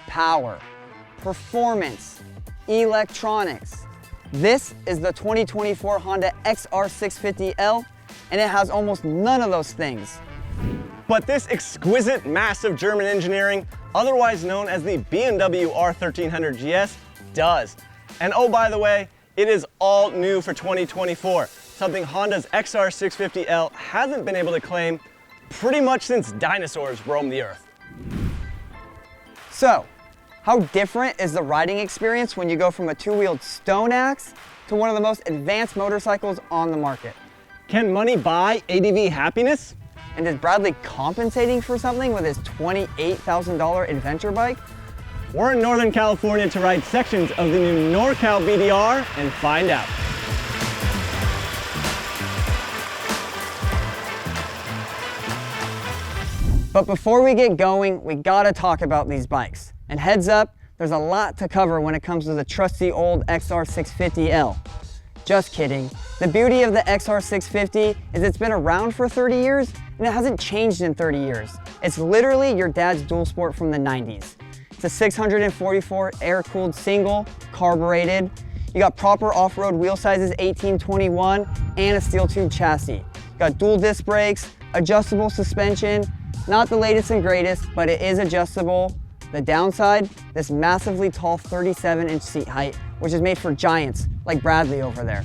power, performance, electronics. This is the 2024 Honda XR650L, and it has almost none of those things. But this exquisite, massive German engineering, otherwise known as the BMW R1300 GS, does. And oh, by the way, it is all new for 2024, something Honda's XR650L hasn't been able to claim pretty much since dinosaurs roamed the earth. So, how different is the riding experience when you go from a two-wheeled stone axe to one of the most advanced motorcycles on the market? Can money buy ADV happiness? And is Bradley compensating for something with his $28,000 adventure bike? We're in Northern California to ride sections of the new NorCal BDR and find out. But before we get going, we gotta talk about these bikes. And heads up, there's a lot to cover when it comes to the trusty old XR650L. Just kidding. The beauty of the XR650 is it's been around for 30 years and it hasn't changed in 30 years. It's literally your dad's dual sport from the 90s. It's a 644 air-cooled single, carbureted. You got proper off-road wheel sizes 1821 and a steel tube chassis. You got dual disc brakes, adjustable suspension, not the latest and greatest, but it is adjustable. The downside, this massively tall 37-inch seat height, which is made for giants like Bradley over there.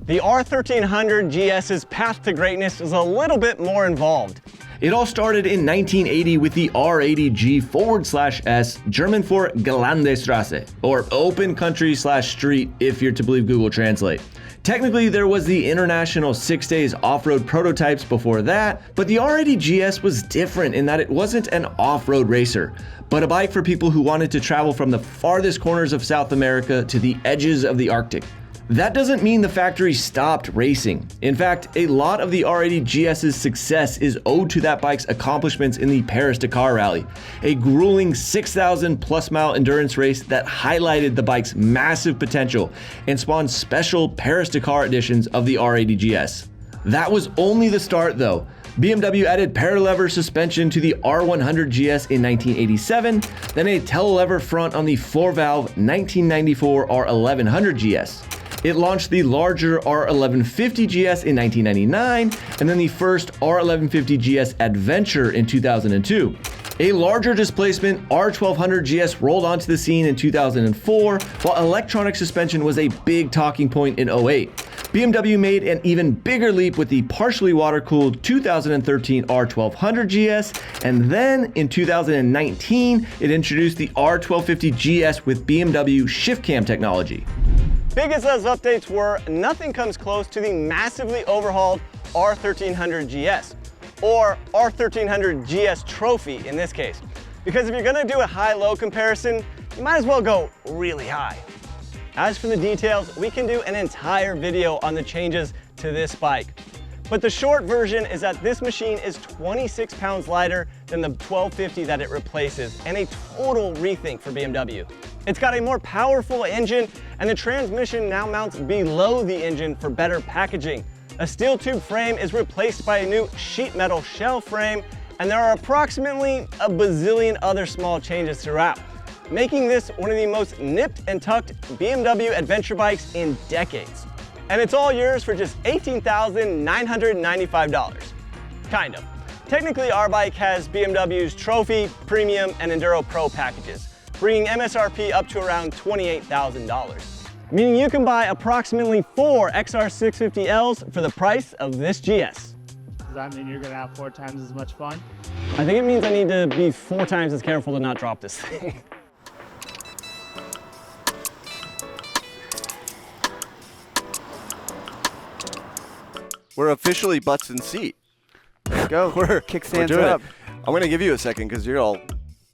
The R1300 GS's path to greatness is a little bit more involved. It all started in 1980 with the R80G/S, German for Geländestraße, or open country/street if you're to believe Google Translate. Technically, there was the International 6 Days off-road prototypes before that, but the R80GS was different in that it wasn't an off-road racer, but a bike for people who wanted to travel from the farthest corners of South America to the edges of the Arctic. That doesn't mean the factory stopped racing. In fact, a lot of the R80GS's success is owed to that bike's accomplishments in the Paris-Dakar Rally, a grueling 6,000 plus mile endurance race that highlighted the bike's massive potential and spawned special Paris-Dakar editions of the R80GS. That was only the start though. BMW added paralever suspension to the R100GS in 1987, then a telelever front on the 4-valve 1994 R1100GS. It launched the larger R1150GS in 1999, and then the first R1150GS Adventure in 2002. A larger displacement R1200GS rolled onto the scene in 2004, while electronic suspension was a big talking point in 2008. BMW made an even bigger leap with the partially water-cooled 2013 R1200GS, and then in 2019, it introduced the R1250GS with BMW shift cam technology. Big as those updates were, nothing comes close to the massively overhauled R1300 GS, or R1300 GS Trophy in this case. Because if you're gonna do a high-low comparison, you might as well go really high. As for the details, we can do an entire video on the changes to this bike. But the short version is that this machine is 26 pounds lighter than the 1250 that it replaces, and a total rethink for BMW. It's got a more powerful engine, and the transmission now mounts below the engine for better packaging. A steel tube frame is replaced by a new sheet metal shell frame, and there are approximately a bazillion other small changes throughout, making this one of the most nipped and tucked BMW adventure bikes in decades. And it's all yours for just $18,995. Kind of. Technically, our bike has BMW's Trophy, Premium, and Enduro Pro packages, bringing MSRP up to around $28,000. Meaning you can buy approximately 4 XR650Ls for the price of this GS. Does that mean you're gonna have 4 times as much fun? I think it means I need to be 4 times as careful to not drop this thing. We're officially butts in seat. There you go. Kickstands up. I'm gonna give you a second because you're all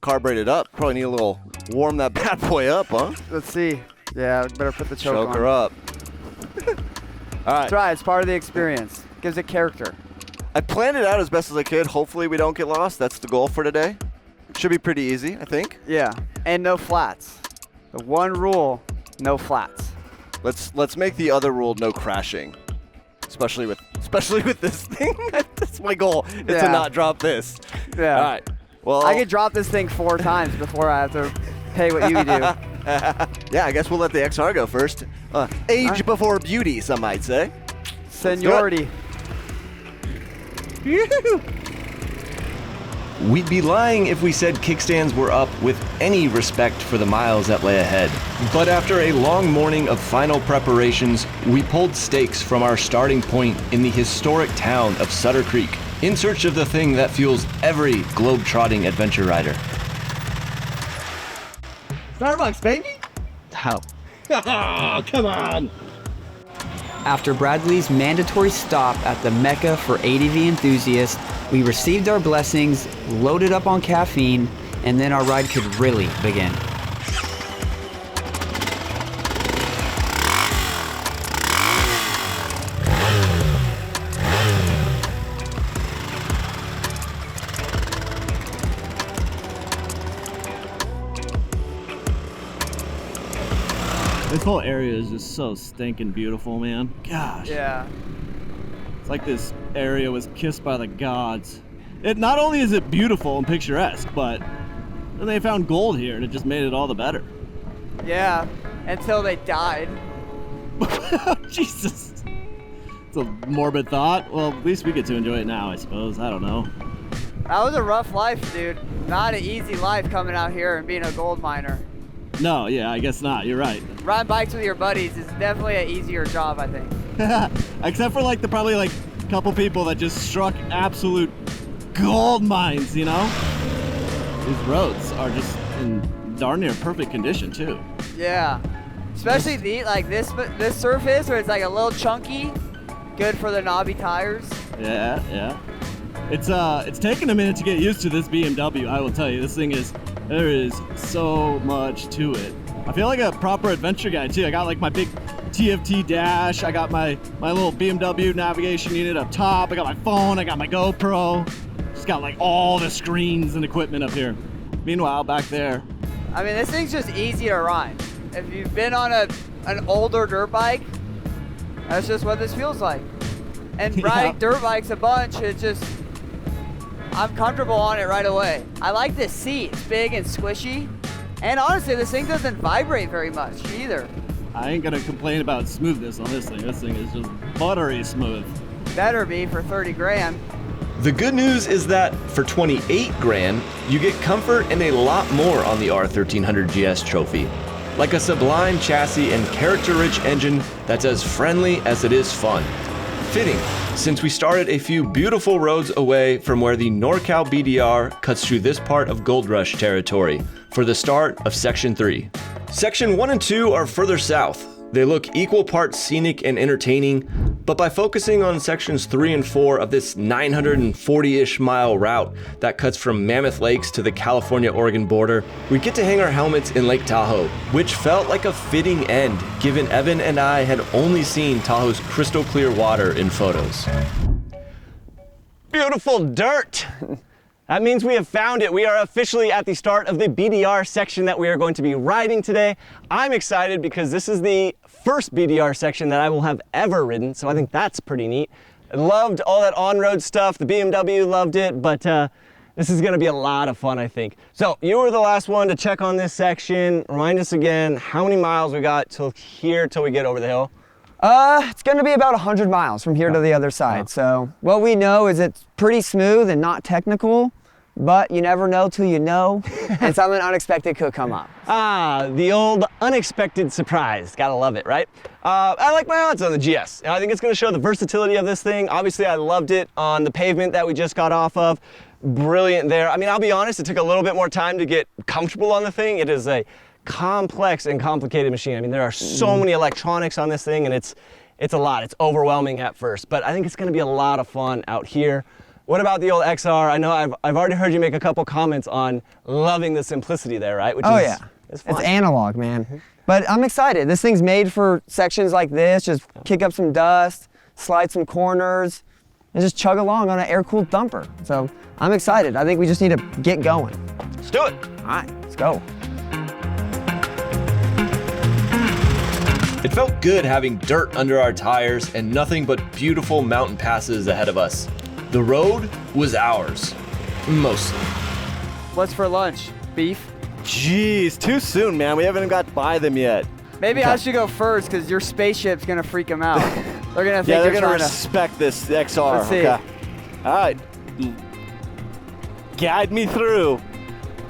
carbureted up. Probably need a little warm that bad boy up, huh? Let's see. Yeah, better put the choke on. Her up. All right. Try. It's part of the experience. Gives it character. I planned it out as best as I could. Hopefully we don't get lost. That's the goal for today. Should be pretty easy, I think. Yeah, and no flats. The one rule: no flats. Let's make the other rule: no crashing. Especially with this thing. That's my goal. Is to not drop this. Yeah. All right. Well, I could drop this thing 4 times before I have to pay what you do. Yeah, I guess we'll let the XR go first. Age before beauty, some might say. Seniority. We'd be lying if we said kickstands were up with any respect for the miles that lay ahead. But after a long morning of final preparations, we pulled stakes from our starting point in the historic town of Sutter Creek, in search of the thing that fuels every globe-trotting adventure rider. Starbucks, baby. How? Oh, come on. After Bradley's mandatory stop at the Mecca for ADV enthusiasts, we received our blessings, loaded up on caffeine, and then our ride could really begin. This whole area is just so stinking beautiful, man. Gosh. Yeah. It's like this area was kissed by the gods. It not only is it beautiful and picturesque, but then they found gold here and it just made it all the better. Yeah. Until they died. Jesus. It's a morbid thought. Well, at least we get to enjoy it now, I suppose. I don't know. That was a rough life, dude. Not an easy life coming out here and being a gold miner. No, yeah, I guess not. You're right. Riding bikes with your buddies is definitely an easier job, I think. Except for like the probably like a couple people that just struck absolute gold mines, you know? These roads are just in darn near perfect condition too. Yeah. Especially this surface where it's like a little chunky, good for the knobby tires. Yeah, yeah. It's taken a minute to get used to this BMW, I will tell you. There is so much to it. I feel like a proper adventure guy too. I got like my big TFT dash. I got my little BMW navigation unit up top. I got my phone. I got my GoPro. Just got like all the screens and equipment up here. Meanwhile, back there. I mean, this thing's just easy to ride. If you've been on an older dirt bike, that's just what this feels like. And riding dirt bikes a bunch, it's just, I'm comfortable on it right away. I like this seat. It's big and squishy. And honestly, this thing doesn't vibrate very much either. I ain't gonna complain about smoothness on this thing. This thing is just buttery smooth. Better be for 30 grand. The good news is that for 28 grand, you get comfort and a lot more on the R1300 GS Trophy. Like a sublime chassis and character-rich engine that's as friendly as it is fun. Fitting, since we started a few beautiful roads away from where the NorCal BDR cuts through this part of Gold Rush territory for the start of Section 3. Section 1 and 2 are further south. They look equal parts scenic and entertaining, but by focusing on sections 3 and 4 of this 940-ish mile route that cuts from Mammoth Lakes to the California-Oregon border, we get to hang our helmets in Lake Tahoe, which felt like a fitting end, given Evan and I had only seen Tahoe's crystal clear water in photos. Beautiful dirt. That means we have found it. We are officially at the start of the BDR section that we are going to be riding today. I'm excited because this is the first BDR section that I will have ever ridden, so I think that's pretty neat. I loved all that on-road stuff. The BMW loved it, but this is gonna be a lot of fun, I think. So you were the last one to check on this section. Remind us again how many miles we got till here till we get over the hill. It's gonna be about 100 miles from here to the other side. So what we know is it's pretty smooth and not technical, but you never know till you know, and something unexpected could come up. Ah, the old unexpected surprise. Gotta love it, right? I like my odds on the GS. I think it's gonna show the versatility of this thing. Obviously, I loved it on the pavement that we just got off of. Brilliant there. I mean, I'll be honest, it took a little bit more time to get comfortable on the thing. It is a complex and complicated machine. I mean, there are so many electronics on this thing, and it's a lot. It's overwhelming at first, but I think it's gonna be a lot of fun out here. What about the old XR? I know I've already heard you make a couple comments on loving the simplicity there, right? Which is fun. It's analog, man. But I'm excited. This thing's made for sections like this. Just kick up some dust, slide some corners, and just chug along on an air-cooled thumper. So I'm excited. I think we just need to get going. Let's do it. All right, let's go. It felt good having dirt under our tires and nothing but beautiful mountain passes ahead of us. The road was ours, mostly. What's for lunch? Beef? Jeez, too soon, man. We haven't even got by them yet. Maybe I should go first because your spaceship's gonna freak them out. They're gonna think Yeah, they're you're gonna trying respect this XR. Let's see. Okay. All right. Guide me through.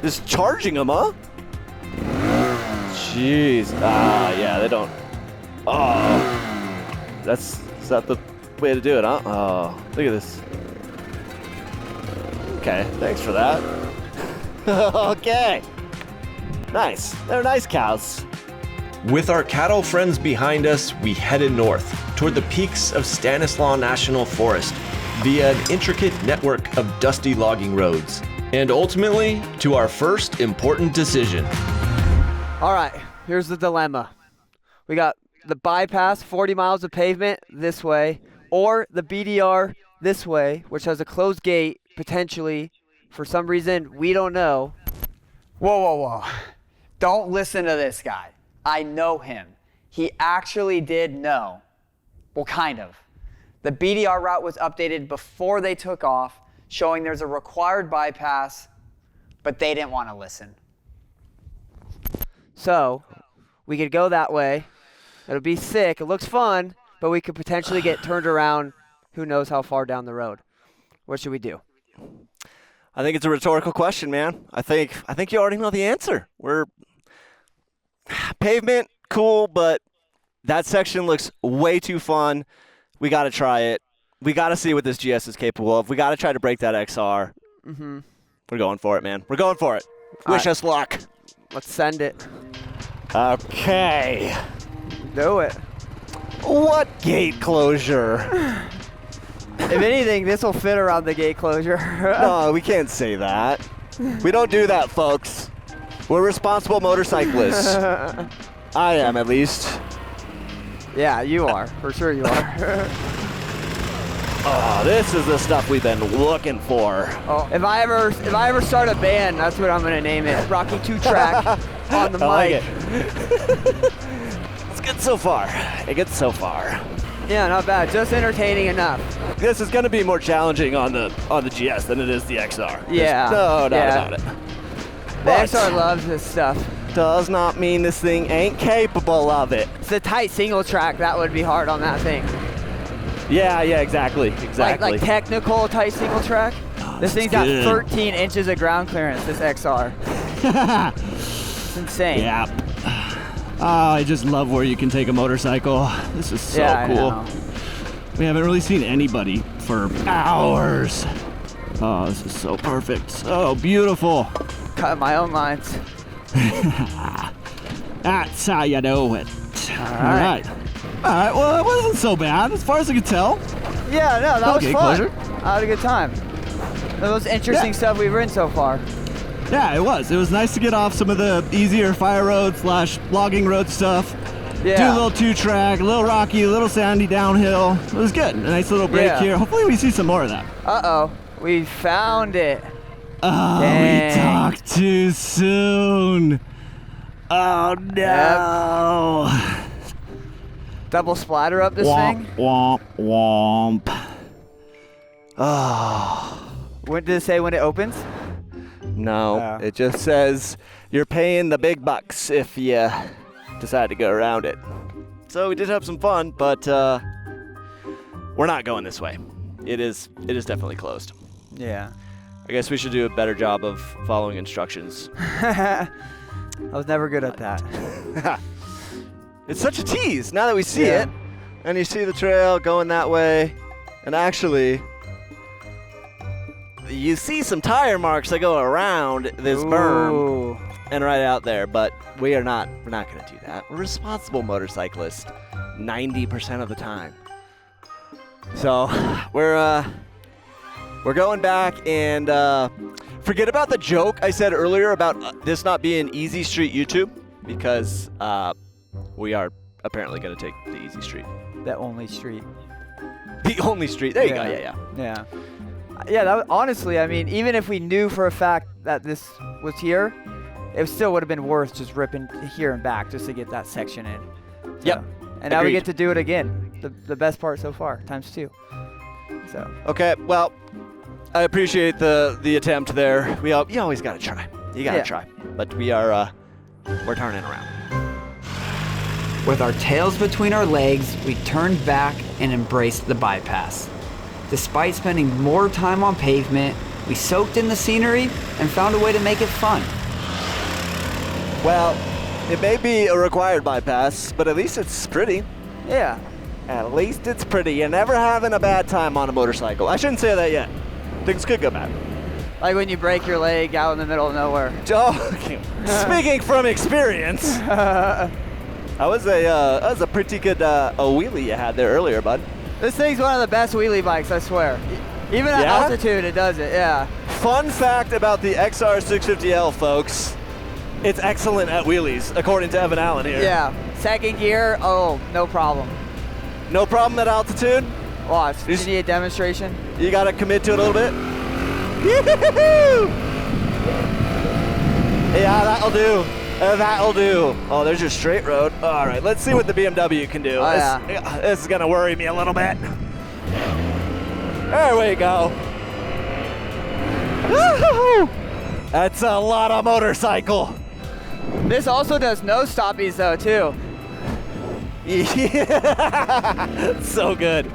Just charging them, huh? Jeez. Yeah, they don't. Oh, is that the way to do it, huh? Oh, look at this. Okay, thanks for that. Okay. Nice. They're nice cows. With our cattle friends behind us, we headed north toward the peaks of Stanislaus National Forest via an intricate network of dusty logging roads, and ultimately to our first important decision. All right, here's the dilemma. We got the bypass, 40 miles of pavement this way, or the BDR this way, which has a closed gate, potentially, for some reason we don't know. Whoa, whoa, whoa. Don't listen to this guy. I know him. He actually did know. Well, kind of. The BDR route was updated before they took off, showing there's a required bypass, but they didn't want to listen. So, we could go that way. It'll be sick. It looks fun, but we could potentially get turned around who knows how far down the road. What should we do? I think it's a rhetorical question, man. I think you already know the answer. We're pavement, cool, but that section looks way too fun. We got to try it. We got to see what this GS is capable of. We got to try to break that XR. Mm-hmm. We're going for it, man. We're going for it. Wish us luck. Let's send it. Okay. Do it. What gate closure? If anything, this will fit around the gate closure. No, we can't say that. We don't do that, folks. We're responsible motorcyclists. I am, at least. Yeah, you are. For sure you are. Oh, this is the stuff we've been looking for. Oh, if I ever start a band, that's what I'm gonna name it. Rocky 2-track on the mic. I like it. It's good so far. It gets so far. Yeah, not bad. Just entertaining enough. This is going to be more challenging on the GS than it is the XR. Yeah. There's no doubt about it. The But XR loves this stuff. does not mean this thing ain't capable of it. It's a tight single track. That would be hard on that thing. Yeah, exactly. Like technical tight single track. This thing's got 13 inches of ground clearance, this XR. It's insane. Yeah. Oh, I just love where you can take a motorcycle. This is so cool. We haven't really seen anybody for hours. Oh, this is so perfect. So beautiful. Cut my own lines. That's how you do it. All right. Well, it wasn't so bad as far as I could tell. Yeah, no, that was Okay, fun. closure. I had a good time. The most interesting stuff we've ridden so far. Yeah, it was. It was nice to get off some of the easier fire road / logging road stuff. Yeah. Do a little 2-track, a little rocky, a little sandy downhill. It was good. A nice little break here. Hopefully we see some more of that. Uh-oh. We found it. Oh, Dang. we talked too soon. Oh, no. Double splatter up this thing. Womp, womp. Oh. What did it say when it opens? No, it just says you're paying the big bucks if you decide to go around it. So we did have some fun, but we're not going this way. It is definitely closed. Yeah. I guess we should do a better job of following instructions. I was never good at that. It's such a tease now that we see it, and you see the trail going that way, and actually you see some tire marks that go around this berm and right out there, but we're not going to do that. We're responsible motorcyclists 90% of the time. So we're going back, and forget about the joke I said earlier about this not being easy street YouTube, because we are apparently going to take the easy street. The only street. The only street. There you go. Yeah. Yeah, that was, honestly, I mean, even if we knew for a fact that this was here, it still would have been worth just ripping here and back just to get that section in. So, Yep. And now we get to do it again. The best part so far, ×2. So. Okay, well, I appreciate the attempt there. You always got to try. You gotta Yeah. try. But we're turning around. With our tails between our legs, we turned back and embraced the bypass. Despite spending more time on pavement, we soaked in the scenery and found a way to make it fun. Well, it may be a required bypass, but at least it's pretty. Yeah. At least it's pretty. You're never having a bad time on a motorcycle. I shouldn't say that yet. Things could go bad. Like when you break your leg out in the middle of nowhere. Speaking from experience, that was a pretty good a wheelie you had there earlier, bud. This thing's one of the best wheelie bikes, I swear. Even at Yeah? altitude, it does it, yeah. Fun fact about the XR650L, folks. It's excellent at wheelies, according to Evan Allen here. Yeah. Second gear, oh, no problem. No problem at altitude. Watch. You You need a demonstration? You gotta commit to it a little bit. Yee-hoo-hoo! Yeah, that'll do. That'll do. Oh, there's your straight road. All right, let's see what the BMW can do. Oh, This is gonna worry me a little bit. There we go. Woo-hoo-hoo! That's a lot of motorcycle. This also does no stoppies though, too. Yeah. So good.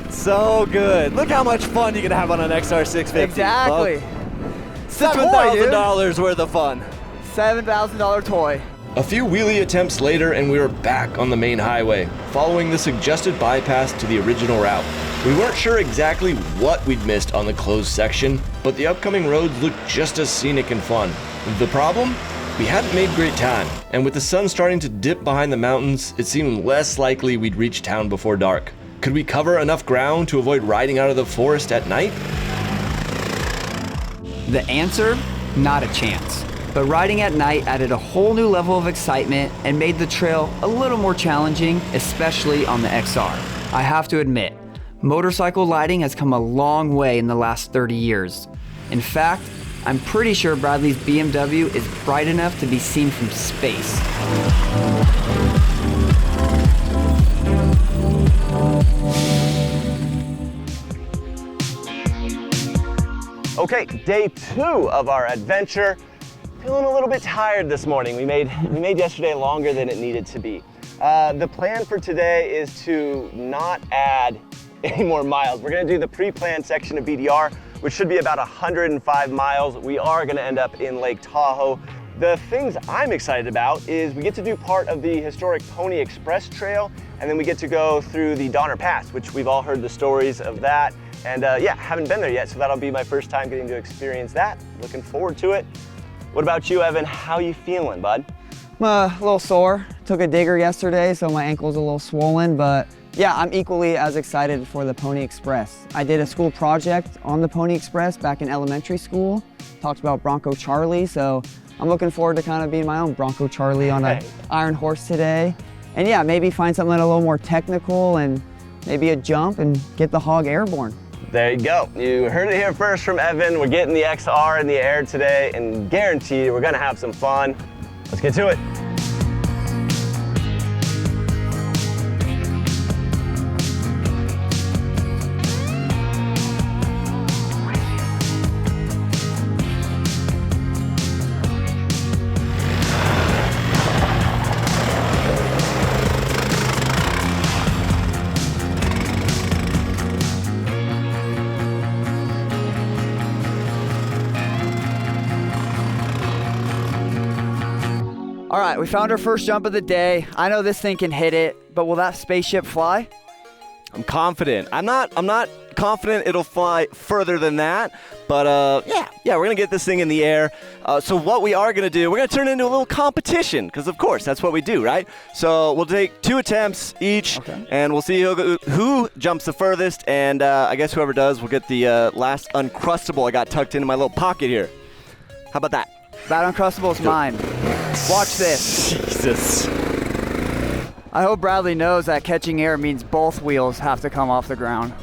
So good. Look how much fun you can have on an XR650. Exactly. $7,000 worth of fun. $7,000 toy. A few wheelie attempts later and we were back on the main highway, following the suggested bypass to the original route. We weren't sure exactly what we'd missed on the closed section, but the upcoming roads looked just as scenic and fun. The problem? We hadn't made great time, and with the sun starting to dip behind the mountains, it seemed less likely we'd reach town before dark. Could we cover enough ground to avoid riding out of the forest at night? The answer? Not a chance. But riding at night added a whole new level of excitement and made the trail a little more challenging, especially on the XR. I have to admit, motorcycle lighting has come a long way in the last 30 years. In fact, I'm pretty sure Bradley's BMW is bright enough to be seen from space. Okay, day 2 of our adventure. Feeling a little bit tired this morning. We made yesterday longer than it needed to be. The plan for today is to not add any more miles. We're gonna do the pre-planned section of BDR, which should be about 105 miles. We are gonna end up in Lake Tahoe. The things I'm excited about is we get to do part of the historic Pony Express Trail, and then we get to go through the Donner Pass, which we've all heard the stories of that. And yeah, haven't been there yet, so that'll be my first time getting to experience that. Looking forward to it. What about you, Evan? How you feeling, bud? I'm a little sore. Took a digger yesterday, so my ankle's a little swollen, but yeah, I'm equally as excited for the Pony Express. I did a school project on the Pony Express back in elementary school. Talked about Bronco Charlie, so I'm looking forward to kind of being my own Bronco Charlie on an iron horse today. And yeah, maybe find something a little more technical and maybe a jump and get the hog airborne. There you go. You heard it here first from Evan. We're getting the XR in the air today, and guaranteed we're gonna have some fun. Let's get to it. All right, we found our first jump of the day. I know this thing can hit it, but will that spaceship fly? I'm confident. I'm not confident it'll fly further than that, but yeah, we're gonna get this thing in the air. So what we are gonna do, we're gonna turn it into a little competition, because of course that's what we do, right? So we'll take 2 attempts each, and we'll see who jumps the furthest, and I guess whoever does will get the last Uncrustable I got tucked into my little pocket here. How about that? That Uncrustable is mine. Watch this. Jesus. I hope Bradley knows that catching air means both wheels have to come off the ground.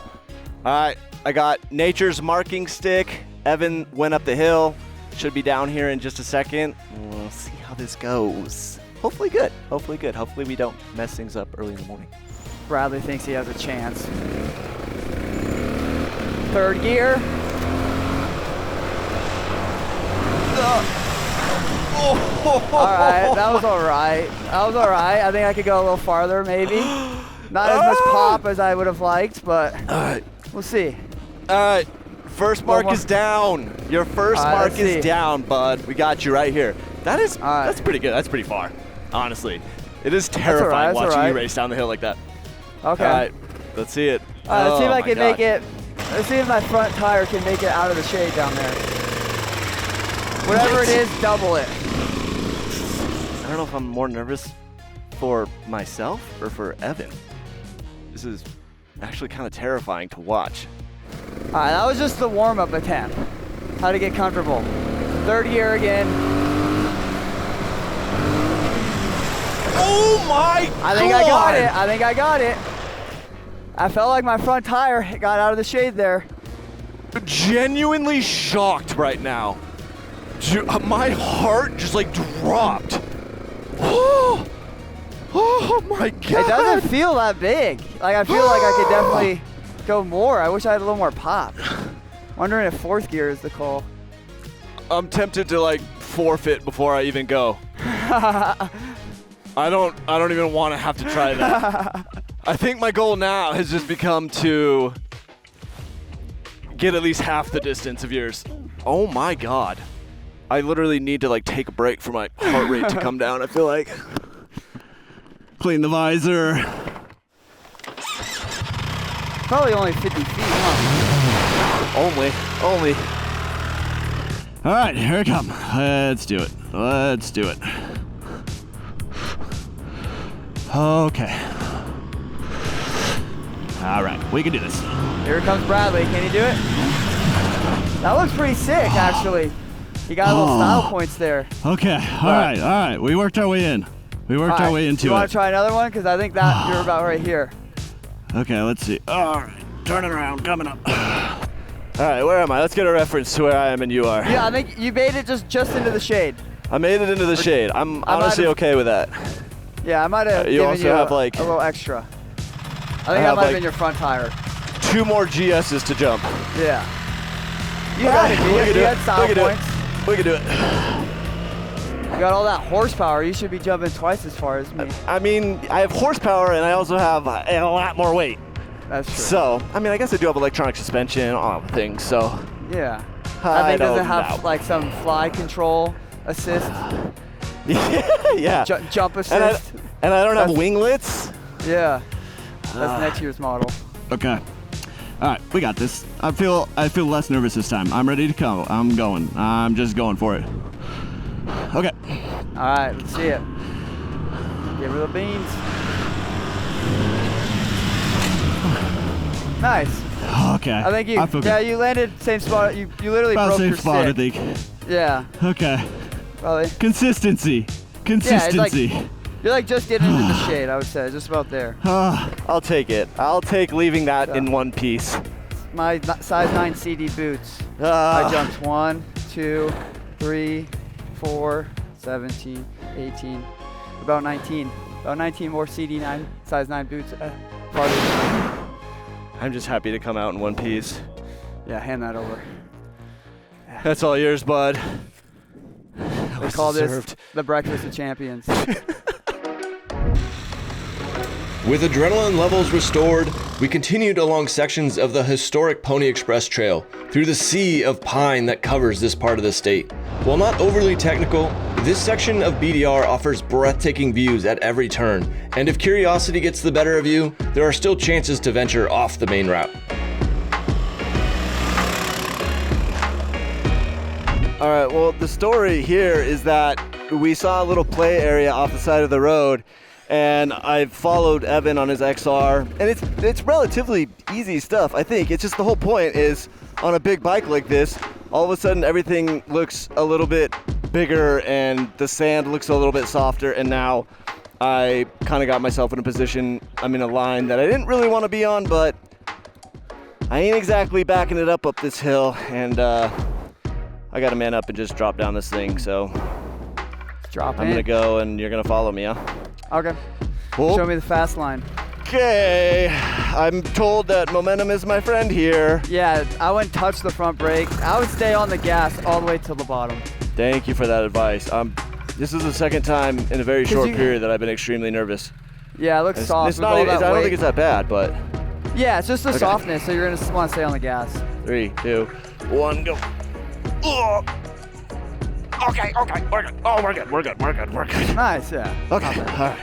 All right, I got Nature's Marking Stick. Evan went up the hill. Should be down here in just a second. We'll see how this goes. Hopefully good. Hopefully good. Hopefully we don't mess things up early in the morning. Bradley thinks he has a chance. 3rd gear. All right, that was all right. That was all right. I think I could go a little farther, maybe. Not as much pop as I would have liked, but we'll see. All right, first mark is down. Your first mark is down, bud. We got you right here. That's pretty good. That's pretty far, honestly. It is terrifying watching you race down the hill like that. Okay. All right, let's see it. Let's see if I can make it. Let's see if my front tire can make it out of the shade down there. Whatever it is, double it. I don't know if I'm more nervous for myself or for Evan. This is actually kind of terrifying to watch. All right, that was just the warm-up attempt. How to get comfortable. Third gear again. Oh my God! I think I got it. I think I got it. I felt like my front tire got out of the shade there. Genuinely shocked right now. My heart just like dropped. Oh my God. It doesn't feel that big. Like I feel like I could definitely go more. I wish I had a little more pop. Wondering if fourth gear is the call. I'm tempted to like forfeit before I even go. I don't even want to have to try that. I think my goal now has just become to get at least half the distance of yours. Oh my God. I literally need to like take a break for my heart rate to come down, I feel like. Clean the visor. Probably only 50 feet, huh? Only. All right, here it comes. Let's do it. Let's do it. Okay. All right, we can do this. Here comes Bradley. Can he do it? That looks pretty sick, actually. He got a little style points there. Okay, all right. We worked our way in. We worked our way into it. You want to try another one? Because I think that you're about right here. Okay, let's see. All right, turning around, coming up. All right, where am I? Let's get a reference to where I am and you are. Yeah, I think you made it just into the shade. I made it into the shade. I'm honestly okay with that. Yeah, I might have given you a little extra. I think that might have been your front tire. 2 more GSs to jump. Yeah. You had it, dude. You had style points. We can do it. You got all that horsepower. You should be jumping twice as far as me. I mean, I have horsepower and I also have a lot more weight. That's true. So, I mean, I guess I do have electronic suspension, all the things, so. Yeah. I think does it have like some fly control assist? Yeah. Jump assist? And I don't have winglets? Yeah. That's next year's model. Okay. All right, we got this. I feel less nervous this time. I'm ready to go. I'm going. I'm just going for it. Okay. All right, let's see it. Get rid of the beans. Nice. Okay. I think you landed same spot. You literally about broke same your spot, stick. I think. Yeah. Okay. Probably. Consistency. Consistency. You're like just getting into the shade, I would say, just about there. I'll take it. I'll take leaving that in one piece. My size 9 CD boots. I jumped 1, 2, 3, 4, 17, 18, about 19. About 19 more CD9, size 9 boots. I'm just happy to come out in one piece. Yeah, hand that over. That's all yours, bud. We call this the Breakfast of Champions. With adrenaline levels restored, we continued along sections of the historic Pony Express Trail through the sea of pine that covers this part of the state. While not overly technical, this section of BDR offers breathtaking views at every turn, and if curiosity gets the better of you, there are still chances to venture off the main route. All right, well, the story here is that we saw a little play area off the side of the road, and I followed Evan on his XR, and it's relatively easy stuff, I think. It's just the whole point is on a big bike like this, all of a sudden everything looks a little bit bigger and the sand looks a little bit softer, and now I kind of got myself in a position, I'm in a line that I didn't really want to be on, but I ain't exactly backing it up this hill, and I got to man up and just drop down this thing, so I'm going to go and you're going to follow me, huh? Okay. Cool. Show me the fast line. Okay. I'm told that momentum is my friend here. Yeah, I wouldn't touch the front brake. I would stay on the gas all the way to the bottom. Thank you for that advice. I'm This is the second time in a very short you- period that I've been extremely nervous. Yeah, it looks soft. It's with not all even, that I don't weight. think it's that bad, but Yeah, it's just the softness, so you're gonna want to stay on the gas. 3, 2, 1, go. Ugh. Okay, we're good. Oh, we're good. Nice, yeah. Okay, all right.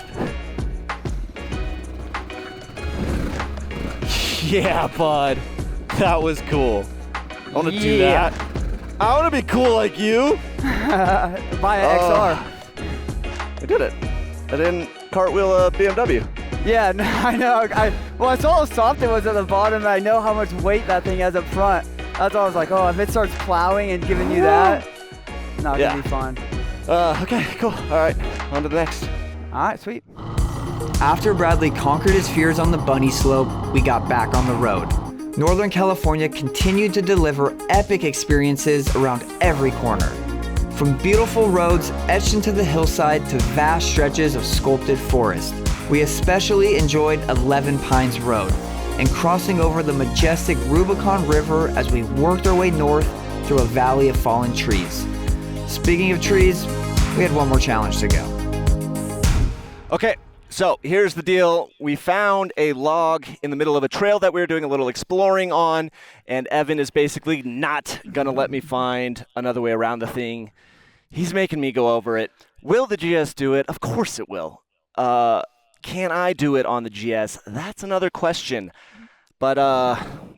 Yeah, bud. That was cool. I want to do Yeah. that. I want to be cool like you. Buy an XR. I did it. I didn't cartwheel a BMW. Yeah, no, I know. Well, I saw how soft it was at the bottom, and I know how much weight that thing has up front. That's why I was like, oh, if it starts plowing and giving you that, not Yeah. gonna be fun. Okay, cool. All right, on to the next. All right, sweet. After Bradley conquered his fears on the bunny slope, we got back on the road. Northern California continued to deliver epic experiences around every corner. From beautiful roads etched into the hillside to vast stretches of sculpted forest. We especially enjoyed 11 Pines Road and crossing over the majestic Rubicon River as we worked our way north through a valley of fallen trees. Speaking of trees, we had one more challenge to go. Okay, so here's the deal. We found a log in the middle of a trail that we were doing a little exploring on, and Evan is basically not gonna let me find another way around the thing. He's making me go over it. Will the GS do it? Of course it will. Can I do it on the GS? That's another question. But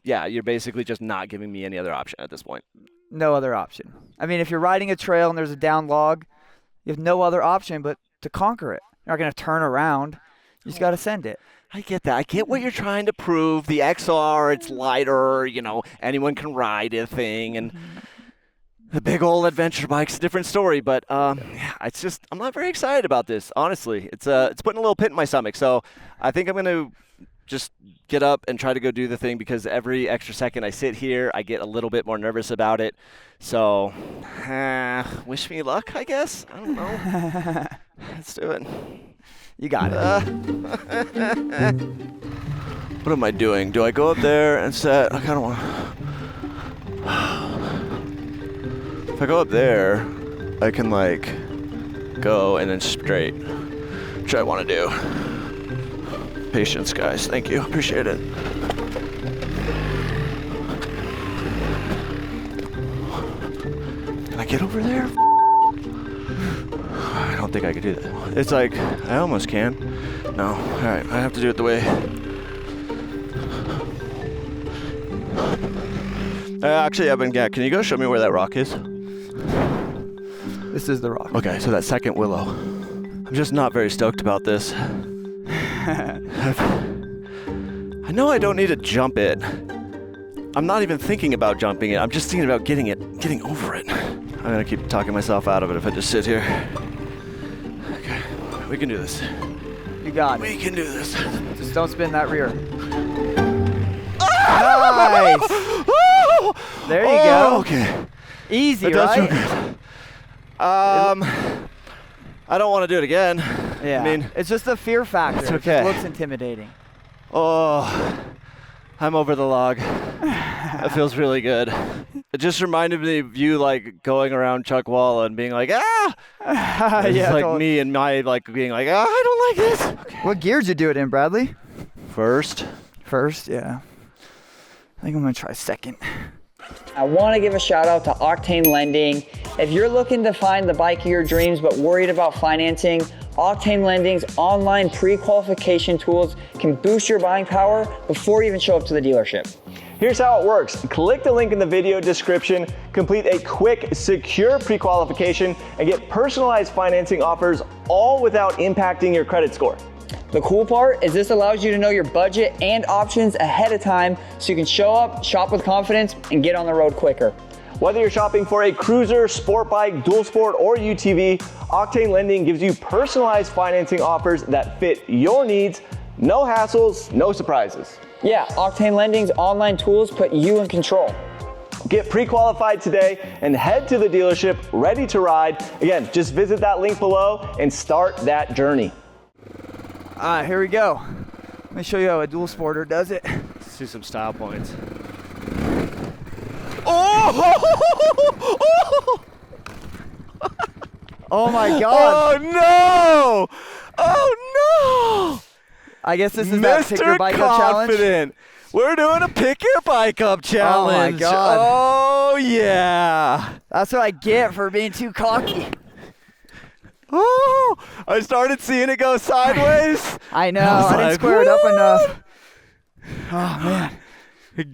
yeah, you're basically just not giving me any other option at this point. No other option. I mean, if you're riding a trail and there's a down log, you have no other option but to conquer it. You're not gonna turn around. You just gotta send it. I get that. I get what you're trying to prove. The XR, it's lighter, you know, anyone can ride a thing, and the big old adventure bike's a different story. But yeah, it's just, I'm not very excited about this, honestly. It's putting a little pit in my stomach. So I think I'm gonna just get up and try to go do the thing, because every extra second I sit here, I get a little bit more nervous about it. So wish me luck, I guess. I don't know. Let's do it. You got it. What am I doing? Do I go up there and set? I kind of want. If I go up there, I can like go and then straight, which I want to do. Patience, guys. Thank you. Appreciate it. Can I get over there? I don't think I could do that. It's like, I almost can. No. All right. I have to do it the way. Actually, Evan, yeah, can you go show me where that rock is? This is the rock. Okay, so that second willow. I'm just not very stoked about this. I know I don't need to jump it. I'm not even thinking about jumping it. I'm just thinking about getting over it. I'm gonna keep talking myself out of it if I just sit here. Okay, we can do this. You got it. We can do this. Just don't spin that rear. Nice. There you go. Okay. Easy, It does feel right? good. I don't want to do it again. Yeah. I mean, it's just a fear factor. it's It okay. just looks intimidating. oh, I'm over the log. That feels really good. It just reminded me of you like going around Chuckwalla and being like, ah! It's Yeah, like totally. me and my like being like, ah, I don't like this. Okay. What gears you do it in, Bradley? First. First, yeah. I think I'm gonna try second. I want to give a shout out to Octane Lending. If you're looking to find the bike of your dreams but worried about financing, Octane Lending's online pre-qualification tools can boost your buying power before you even show up to the dealership. Here's how it works. Click the link in the video description, complete a quick, secure pre-qualification, and get personalized financing offers, all without impacting your credit score. The cool part is this allows you to know your budget and options ahead of time so you can show up, shop with confidence, and get on the road quicker. Whether you're shopping for a cruiser, sport bike, dual sport, or UTV, Octane Lending gives you personalized financing offers that fit your needs. No hassles, no surprises. Yeah, Octane Lending's online tools put you in control. Get pre-qualified today and head to the dealership ready to ride. Again, just visit that link below and start that journey. All right, here we go. Let me show you how a dual sporter does it. Let's do some style points. Oh my God. Oh no! Oh no! I guess this is that pick your bike up challenge. Confident. We're doing a pick your bike up challenge. Oh my God. Oh yeah. That's what I get for being too cocky. Oh, I started seeing it go sideways. I know. I didn't square it up enough. Oh man.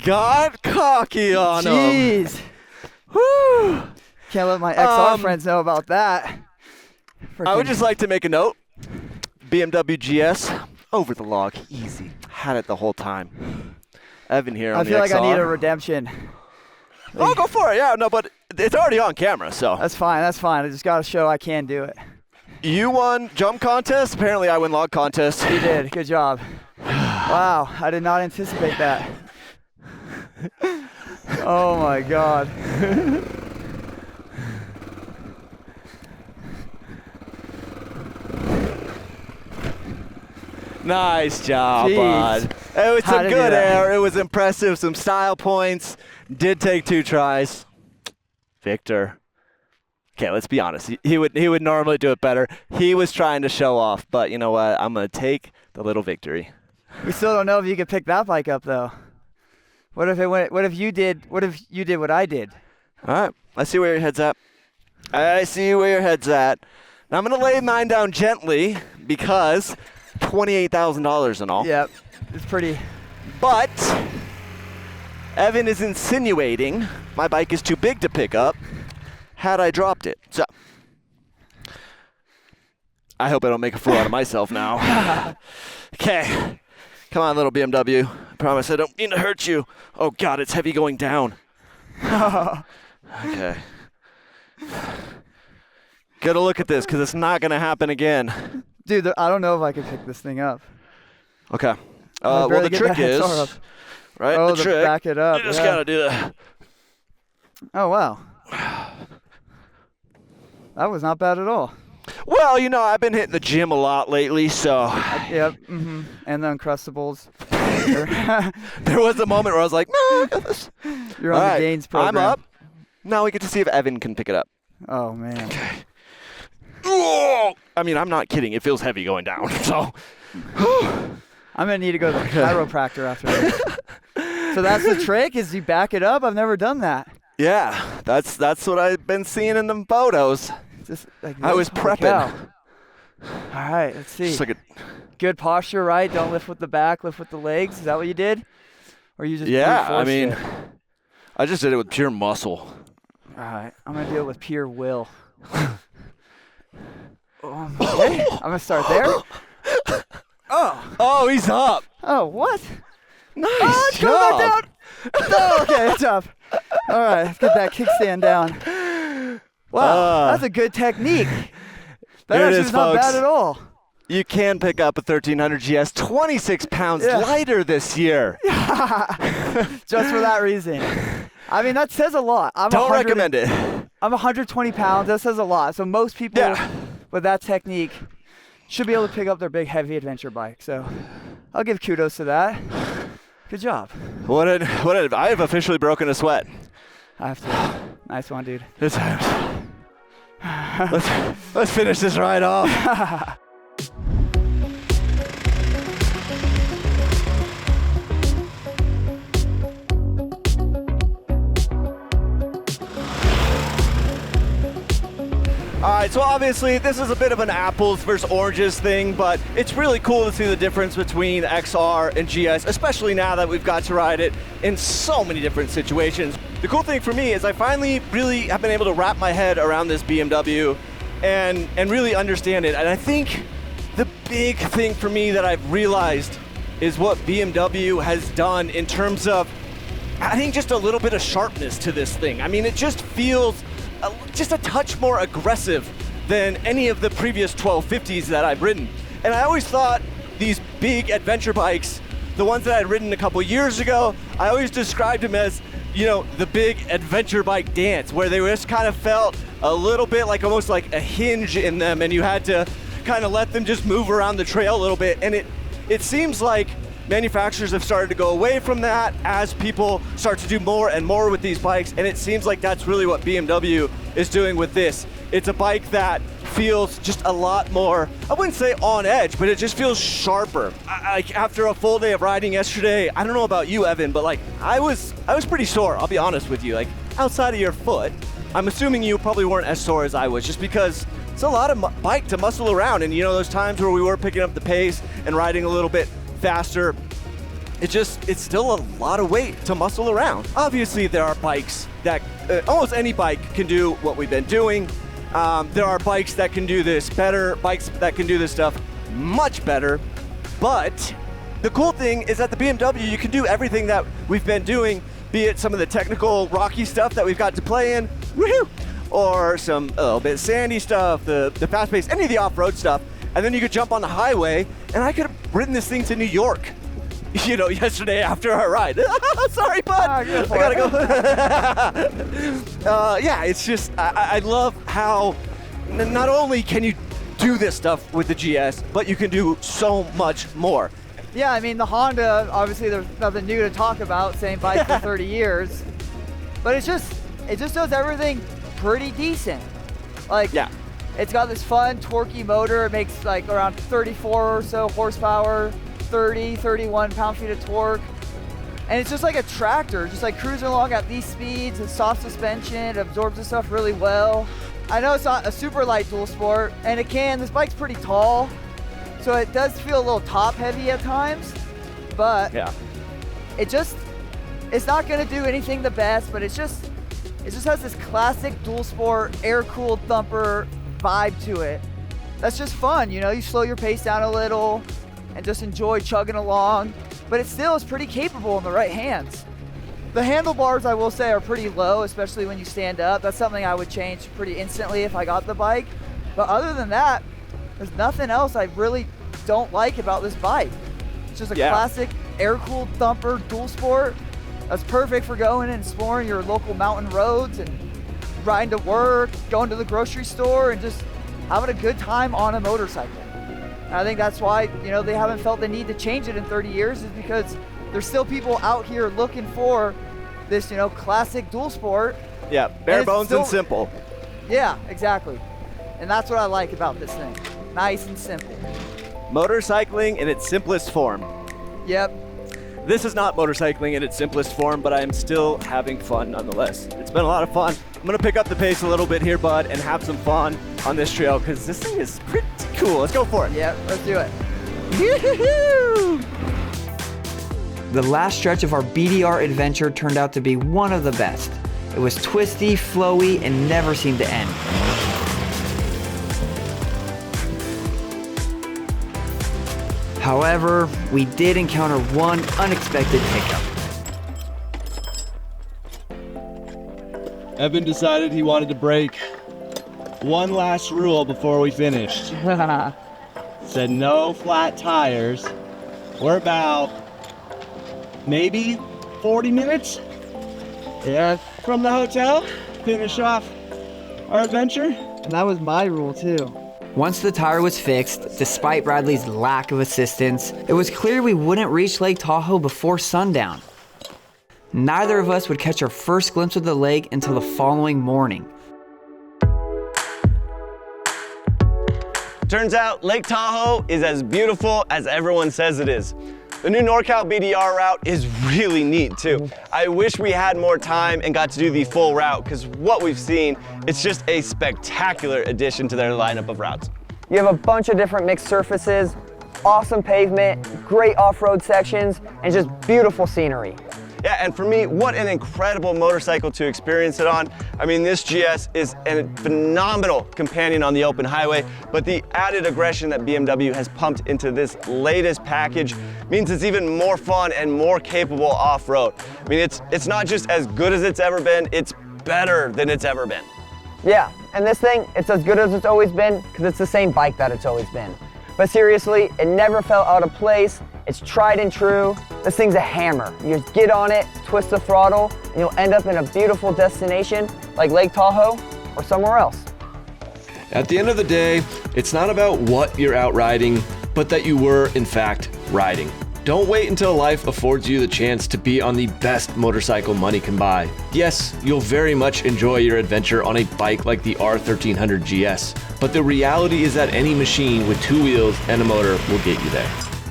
Got cocky on him. Jeez. Woo. Can't let my XR friends know about that. I would just like to make a note. BMW GS over the log, easy. Had it the whole time. Evan here on the XR. I feel like I need a redemption. Oh, go for it. Yeah, no, but it's already on camera, so. That's fine. That's fine. I just got to show I can do it. You won jump contest. Apparently, I win log contest. You did. Good job. Wow, I did not anticipate that. Oh my God. Nice job, Jeez. bud. It was How some to good do that. air. It was impressive. Some style points. Did take 2 tries. Victor. Okay, let's be honest. He would normally do it better. He was trying to show off, but you know what? I'm gonna take the little victory. We still don't know if you could pick that bike up though. What if you did what I did? All right, I see where your head's at. I see where your head's at. Now I'm gonna lay mine down gently because $28,000 and all. Yep. It's pretty. But Evan is insinuating my bike is too big to pick up had I dropped it. So I hope I don't make a fool out of myself now. Okay. Come on, little BMW. I promise I don't mean to hurt you. Oh God, it's heavy going down. Okay. Gotta look at this because it's not gonna happen again. Dude, I don't know if I can pick this thing up. Okay. I Well, barely the get trick that is, XR up. right? Oh, the to trick. back it up. You just yeah. gotta do that. Oh wow. That was not bad at all. Well, you know, I've been hitting the gym a lot lately, so. Yep. Mm-hmm. And the Uncrustables. There was a moment where I was like, no, I got this. You're on All the right, gains program. I'm up. Now we get to see if Evan can pick it up. Oh man. Okay. Oh! I mean, I'm not kidding. It feels heavy going down, so. I'm gonna need to go to the chiropractor after this. So that's the trick, is you back it up? I've never done that. Yeah, that's what I've been seeing in the photos. Just like I was holy prepping. cow. All right, let's see. Just like Good posture, right? Don't lift with the back, lift with the legs. Is that what you did? Or you just yeah, brute I forced mean, it? I just did it with pure muscle. All right, I'm gonna do it with pure will. Okay, I'm gonna start there. Oh, he's up. Oh, what? Nice Oh, it's job. going back down. Oh, okay, it's up. All right, let's get that kickstand down. Wow, that's a good technique. That Here it actually is, was not folks. bad at all. You can pick up a 1300 GS, 26 pounds Yeah. lighter this year. Just for that reason. I mean, that says a lot. Don't recommend it. I'm 120 pounds. That says a lot. So most people Yeah. with that technique should be able to pick up their big, heavy adventure bike. So I'll give kudos to that. Good job. What did I have officially broken a sweat. I have to. Nice one, dude. This time. Let's finish this ride off. All right, so obviously this is a bit of an apples versus oranges thing, but it's really cool to see the difference between XR and GS, especially now that we've got to ride it in so many different situations. The cool thing for me is I finally really have been able to wrap my head around this BMW and really understand it. And I think the big thing for me that I've realized is what BMW has done in terms of adding just a little bit of sharpness to this thing. I mean, it just feels just a touch more aggressive than any of the previous 1250s that I've ridden. And I always thought these big adventure bikes, the ones that I'd ridden a couple years ago, I always described them as, you know, the big adventure bike dance, where they just kind of felt a little bit like almost like a hinge in them, and you had to kind of let them just move around the trail a little bit. And it seems like manufacturers have started to go away from that as people start to do more and more with these bikes, and it seems like that's really what BMW is doing with this. It's a bike that feels just a lot more, I wouldn't say on edge, but it just feels sharper. Like after a full day of riding yesterday, I don't know about you, Evan, but like I was pretty sore, I'll be honest with you. Like outside of your foot, I'm assuming you probably weren't as sore as I was, just because it's a lot of bike to muscle around. And you know, those times where we were picking up the pace and riding a little bit faster, it's still a lot of weight to muscle around. Obviously, there are bikes that, almost any bike can do what we've been doing. There are bikes that can do this better, bikes that can do this stuff much better. But the cool thing is that the BMW, you can do everything that we've been doing, be it some of the technical rocky stuff that we've got to play in, woohoo, or some a little bit sandy stuff, the fast pace, any of the off-road stuff. And then you could jump on the highway, and I could have ridden this thing to New York, you know, yesterday after our ride. Sorry, bud. I gotta go. Yeah, it's just, I love how not only can you do this stuff with the GS, but you can do so much more. Yeah, I mean, the Honda, obviously there's nothing new to talk about, same bike for 30 years. But it just does everything pretty decent. Like, yeah. It's got this fun, torquey motor. It makes like around 34 or so horsepower, 30, 31 pound-feet of torque. And it's just like a tractor, just like cruising along at these speeds. It's soft suspension, it absorbs the stuff really well. I know it's not a super light dual sport, and this bike's pretty tall, so it does feel a little top heavy at times, but yeah, it's not gonna do anything the best, but it just has this classic dual sport, air-cooled thumper vibe to it. That's just fun, you know, you slow your pace down a little and just enjoy chugging along, but it still is pretty capable in the right hands. The handlebars, I will say, are pretty low, especially when you stand up. That's something I would change pretty instantly if I got the bike. But other than that, there's nothing else I really don't like about this bike. It's just a classic air-cooled thumper dual sport that's perfect for going and exploring your local mountain roads and riding to work, going to the grocery store, and just having a good time on a motorcycle. And I think that's why, you know, they haven't felt the need to change it in 30 years, is because there's still people out here looking for this, you know, classic dual sport. Yeah, bare bones and simple. Yeah, exactly. And that's what I like about this thing. Nice and simple. Motorcycling in its simplest form. Yep. This is not motorcycling in its simplest form, but I am still having fun nonetheless. It's been a lot of fun. I'm gonna pick up the pace a little bit here, bud, and have some fun on this trail, because this thing is pretty cool. Let's go for it. Yep, let's do it. Yoo-hoo-hoo! The last stretch of our BDR adventure turned out to be one of the best. It was twisty, flowy, and never seemed to end. However, we did encounter one unexpected hiccup. Evan decided he wanted to break one last rule before we finished. Said no flat tires. We're about maybe 40 minutes from the hotel. Finish off our adventure. And that was my rule too. Once the tire was fixed, despite Bradley's lack of assistance, it was clear we wouldn't reach Lake Tahoe before sundown. Neither of us would catch our first glimpse of the lake until the following morning. Turns out Lake Tahoe is as beautiful as everyone says it is. The new NorCal BDR route is really neat too. I wish we had more time and got to do the full route, because what we've seen, it's just a spectacular addition to their lineup of routes. You have a bunch of different mixed surfaces, awesome pavement, great off-road sections, and just beautiful scenery. Yeah, and for me, what an incredible motorcycle to experience it on. I mean, this GS is a phenomenal companion on the open highway, but the added aggression that BMW has pumped into this latest package means it's even more fun and more capable off-road. I mean, it's not just as good as it's ever been, it's better than it's ever been. Yeah, and this thing, it's as good as it's always been, because it's the same bike that it's always been. But seriously, it never felt out of place. It's tried and true. This thing's a hammer. You just get on it, twist the throttle, and you'll end up in a beautiful destination like Lake Tahoe or somewhere else. At the end of the day, it's not about what you're out riding, but that you were, in fact, riding. Don't wait until life affords you the chance to be on the best motorcycle money can buy. Yes, you'll very much enjoy your adventure on a bike like the R1300 GS, but the reality is that any machine with 2 wheels and a motor will get you there.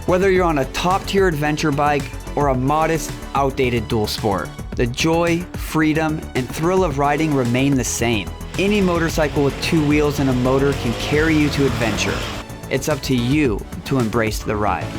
Whether you're on a top-tier adventure bike or a modest, outdated dual sport, the joy, freedom, and thrill of riding remain the same. Any motorcycle with 2 wheels and a motor can carry you to adventure. It's up to you to embrace the ride.